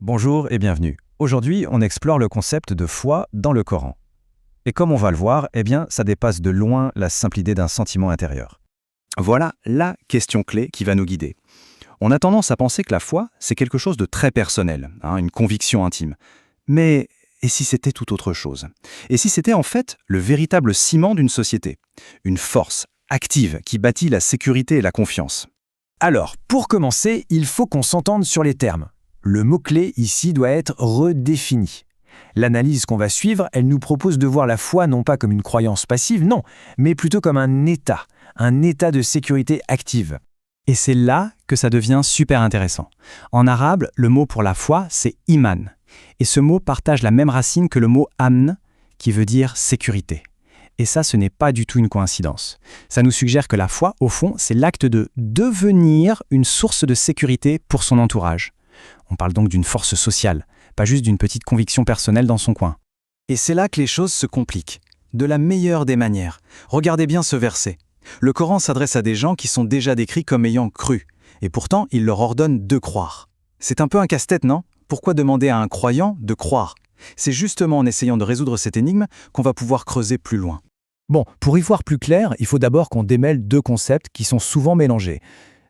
Bonjour et bienvenue. Aujourd'hui, on explore le concept de foi dans le Coran. Et comme on va le voir, ça dépasse de loin la simple idée d'un sentiment intérieur. Voilà la question clé qui va nous guider. On a tendance à penser que la foi, c'est quelque chose de très personnel, une conviction intime. Mais et si c'était tout autre chose? Et si c'était en fait le véritable ciment d'une société? Une force active qui bâtit la sécurité et la confiance. Alors, pour commencer, il faut qu'on s'entende sur les termes. Le mot-clé ici doit être redéfini. L'analyse qu'on va suivre, elle nous propose de voir la foi non pas comme une croyance passive, non, mais plutôt comme un état de sécurité active. Et c'est là que ça devient super intéressant. En arabe, le mot pour la foi, c'est iman. Et ce mot partage la même racine que le mot amn, qui veut dire sécurité. Et ça, ce n'est pas du tout une coïncidence. Ça nous suggère que la foi, au fond, c'est l'acte de devenir une source de sécurité pour son entourage. On parle donc d'une force sociale, pas juste d'une petite conviction personnelle dans son coin. Et c'est là que les choses se compliquent. De la meilleure des manières. Regardez bien ce verset. Le Coran s'adresse à des gens qui sont déjà décrits comme ayant cru. Et pourtant, il leur ordonne de croire. C'est un peu un casse-tête, non? Pourquoi demander à un croyant de croire? C'est justement en essayant de résoudre cette énigme qu'on va pouvoir creuser plus loin. Bon, pour y voir plus clair, il faut d'abord qu'on démêle deux concepts qui sont souvent mélangés.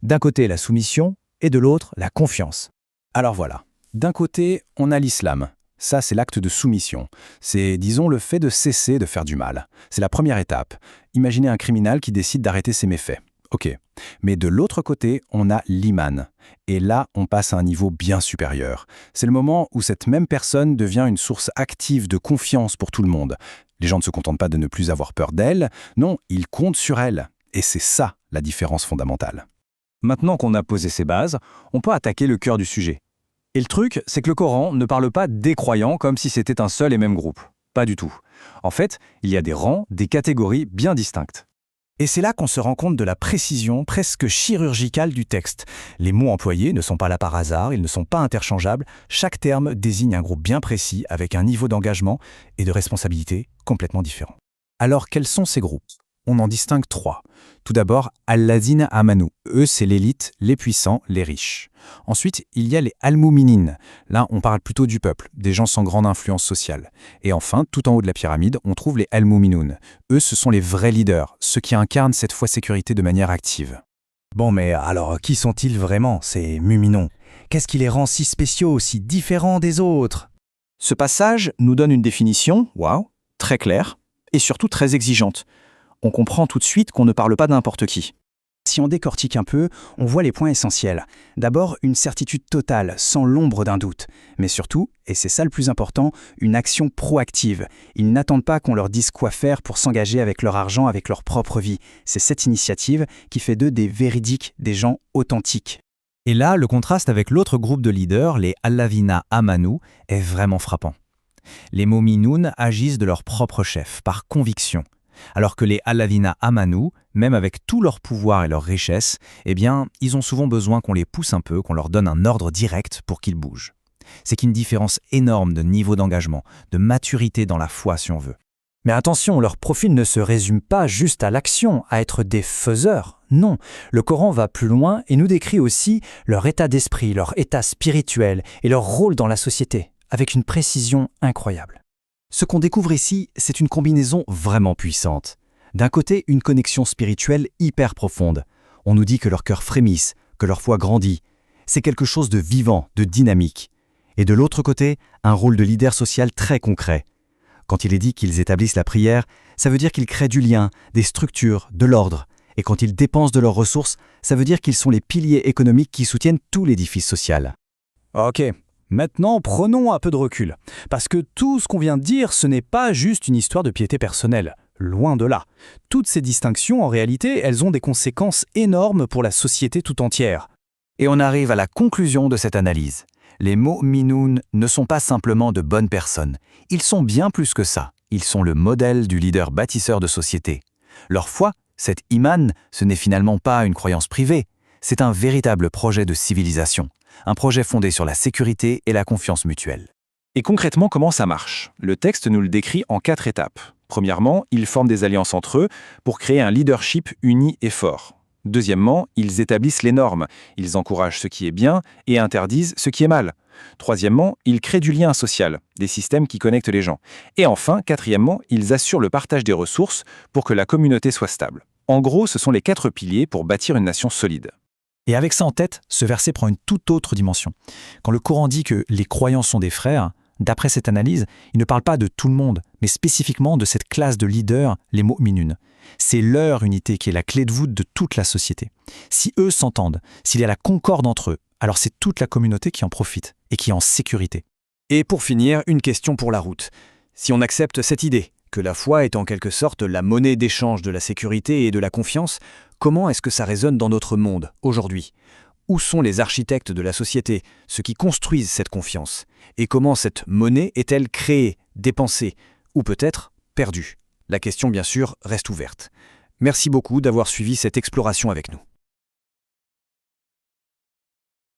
D'un côté, la soumission, et de l'autre, la confiance. Alors voilà, d'un côté, on a l'islam. Ça, c'est l'acte de soumission. C'est, disons, le fait de cesser de faire du mal. C'est la première étape. Imaginez un criminel qui décide d'arrêter ses méfaits. Ok. Mais de l'autre côté, on a l'iman. Et là, on passe à un niveau bien supérieur. C'est le moment où cette même personne devient une source active de confiance pour tout le monde. Les gens ne se contentent pas de ne plus avoir peur d'elle, non, ils comptent sur elle. Et c'est ça, la différence fondamentale. Maintenant qu'on a posé ces bases, on peut attaquer le cœur du sujet. Et le truc, c'est que le Coran ne parle pas des croyants comme si c'était un seul et même groupe. Pas du tout. En fait, il y a des rangs, des catégories bien distinctes. Et c'est là qu'on se rend compte de la précision presque chirurgicale du texte. Les mots employés ne sont pas là par hasard, ils ne sont pas interchangeables. Chaque terme désigne un groupe bien précis avec un niveau d'engagement et de responsabilité complètement différent. Alors, quels sont ces groupes? On en distingue trois. Tout d'abord, Al-Ladina Amanu. Eux, c'est l'élite, les puissants, les riches. Ensuite, il y a les Al-Muminin. Là, on parle plutôt du peuple, des gens sans grande influence sociale. Et enfin, tout en haut de la pyramide, on trouve les Al-Muminoun. Eux, ce sont les vrais leaders, ceux qui incarnent cette foi sécurité de manière active. Bon, mais alors, qui sont-ils vraiment, ces Muminons? Qu'est-ce qui les rend si spéciaux, si différents des autres? Ce passage nous donne une définition, très claire, et surtout très exigeante. On comprend tout de suite qu'on ne parle pas de n'importe qui. Si on décortique un peu, on voit les points essentiels. D'abord, une certitude totale, sans l'ombre d'un doute. Mais surtout, et c'est ça le plus important, une action proactive. Ils n'attendent pas qu'on leur dise quoi faire pour s'engager avec leur argent, avec leur propre vie. C'est cette initiative qui fait d'eux des véridiques, des gens authentiques. Et là, le contraste avec l'autre groupe de leaders, les Allavina Amanu, est vraiment frappant. Les Mominoun agissent de leur propre chef, par conviction. Alors que les Allavina Amanu, même avec tout leur pouvoir et leur richesse, ils ont souvent besoin qu'on les pousse un peu, qu'on leur donne un ordre direct pour qu'ils bougent. C'est qu'une différence énorme de niveau d'engagement, de maturité dans la foi si on veut. Mais attention, leur profil ne se résume pas juste à l'action, à être des faiseurs. Non, le Coran va plus loin et nous décrit aussi leur état d'esprit, leur état spirituel et leur rôle dans la société, avec une précision incroyable. Ce qu'on découvre ici, c'est une combinaison vraiment puissante. D'un côté, une connexion spirituelle hyper profonde. On nous dit que leur cœur frémisse, que leur foi grandit. C'est quelque chose de vivant, de dynamique. Et de l'autre côté, un rôle de leader social très concret. Quand il est dit qu'ils établissent la prière, ça veut dire qu'ils créent du lien, des structures, de l'ordre. Et quand ils dépensent de leurs ressources, ça veut dire qu'ils sont les piliers économiques qui soutiennent tout l'édifice social. Ok. Maintenant, prenons un peu de recul, parce que tout ce qu'on vient de dire, ce n'est pas juste une histoire de piété personnelle, loin de là. Toutes ces distinctions, en réalité, elles ont des conséquences énormes pour la société tout entière. Et on arrive à la conclusion de cette analyse. Les Mu'minoun ne sont pas simplement de bonnes personnes, ils sont bien plus que ça. Ils sont le modèle du leader bâtisseur de société. Leur foi, cet iman, ce n'est finalement pas une croyance privée, c'est un véritable projet de civilisation. Un projet fondé sur la sécurité et la confiance mutuelle. Et concrètement, comment ça marche? Le texte nous le décrit en 4 étapes. Premièrement, ils forment des alliances entre eux pour créer un leadership uni et fort. Deuxièmement, ils établissent les normes. Ils encouragent ce qui est bien et interdisent ce qui est mal. Troisièmement, ils créent du lien social, des systèmes qui connectent les gens. Et enfin, quatrièmement, ils assurent le partage des ressources pour que la communauté soit stable. En gros, ce sont les 4 piliers pour bâtir une nation solide. Et avec ça en tête, ce verset prend une toute autre dimension. Quand le Coran dit que les croyants sont des frères, d'après cette analyse, il ne parle pas de tout le monde, mais spécifiquement de cette classe de leaders, les mu'minun. C'est leur unité qui est la clé de voûte de toute la société. Si eux s'entendent, s'il y a la concorde entre eux, alors c'est toute la communauté qui en profite et qui est en sécurité. Et pour finir, une question pour la route. Si on accepte cette idée, que la foi est en quelque sorte la monnaie d'échange de la sécurité et de la confiance, comment est-ce que ça résonne dans notre monde, aujourd'hui ? Où sont les architectes de la société, ceux qui construisent cette confiance ? Et comment cette monnaie est-elle créée, dépensée, ou peut-être perdue ? La question, bien sûr, reste ouverte. Merci beaucoup d'avoir suivi cette exploration avec nous.